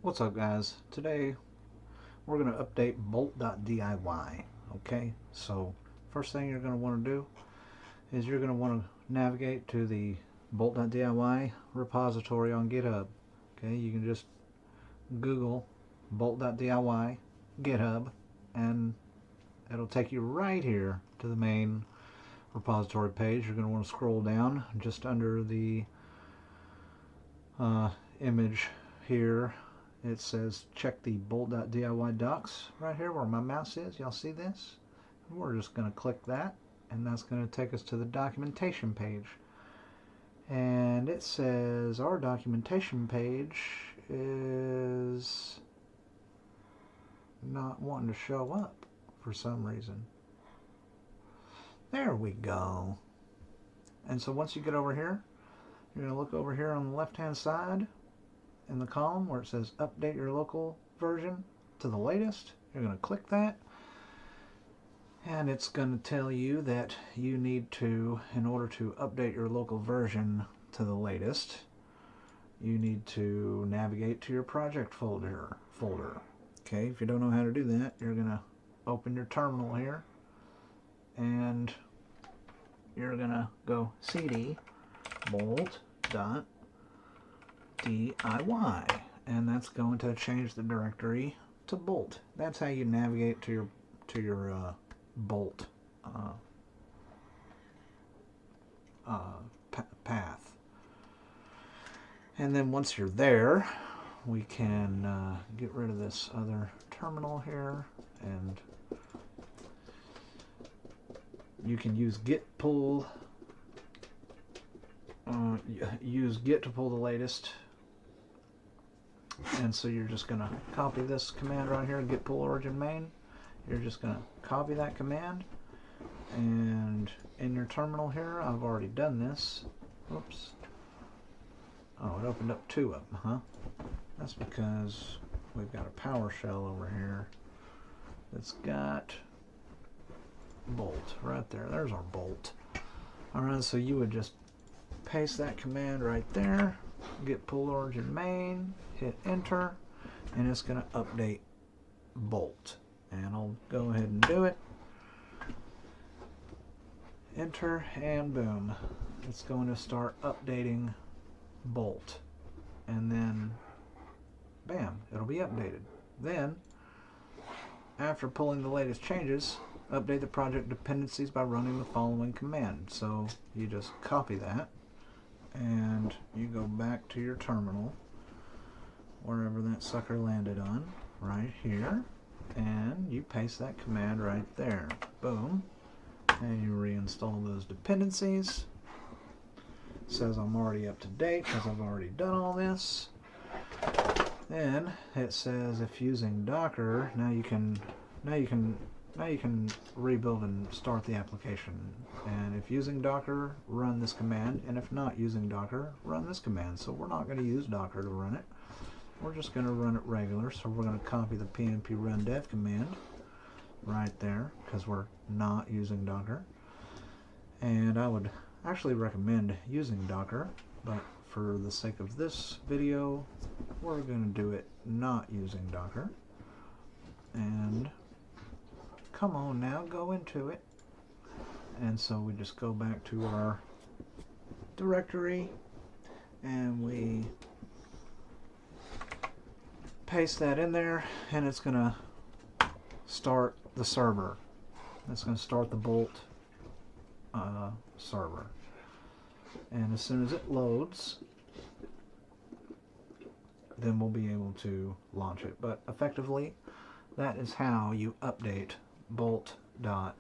What's up, guys? Today we're going to update bolt.diy. Okay, so first thing you're going to want to do is you're going to want to navigate to the bolt.diy repository on GitHub. Okay, you can just Google bolt.diy GitHub and it'll take you right here to the main repository page. You're going to want to scroll down just under the image here. It says check the bolt.diy docs right here where my mouse is. Y'all see this? We're just going to click that, and that's going to take us to the documentation page. And it says our documentation page is not wanting to show up for some reason. There we go. And so once you get over here, you're going to look over here on the left hand side in the column where it says update your local version to the latest. You're going to click that, and it's going to tell you that you need to, in order to update your local version to the latest, you need to navigate to your project folder. Okay, if you don't know how to do that, you're going to open your terminal here and you're going to go cd bolt.diy, and that's going to change the directory to Bolt. That's how you navigate to your Bolt path. And then once you're there, we can get rid of this other terminal here, and you can use git pull. Use git to pull the latest. And so you're just going to copy this command right here, git pull origin main. You're just going to copy that command, and in your terminal here, I've already done this. Oops. Oh, it opened up two of them, huh? That's because we've got a PowerShell over here that's got Bolt right there. There's our Bolt. Alright, so you would just paste that command right there, git pull origin main, hit enter, and it's going to update Bolt. And I'll go ahead and do it. Enter, and boom. It's going to start updating Bolt. And then, bam, it'll be updated. Then, after pulling the latest changes, update the project dependencies by running the following command. So you just copy that, and you go back to your terminal, wherever that sucker landed on, right here, and you paste that command right there. Boom. And you reinstall those dependencies. It says I'm already up to date because I've already done all this. Then it says if using Docker, now you can rebuild and start the application. And if using Docker, run this command, and if not using Docker, run this command. So we're not going to use Docker to run it. We're just going to run it regular. So we're going to copy the pnp run dev command right there because we're not using Docker. And I would actually recommend using Docker, but for the sake of this video, we're going to do it not using Docker. And come on now, go into it. And so we just go back to our directory and we paste that in there, and it's going to start the server. It's going to start the Bolt server. And as soon as it loads, then we'll be able to launch it. But effectively, that is how you update bolt.diy.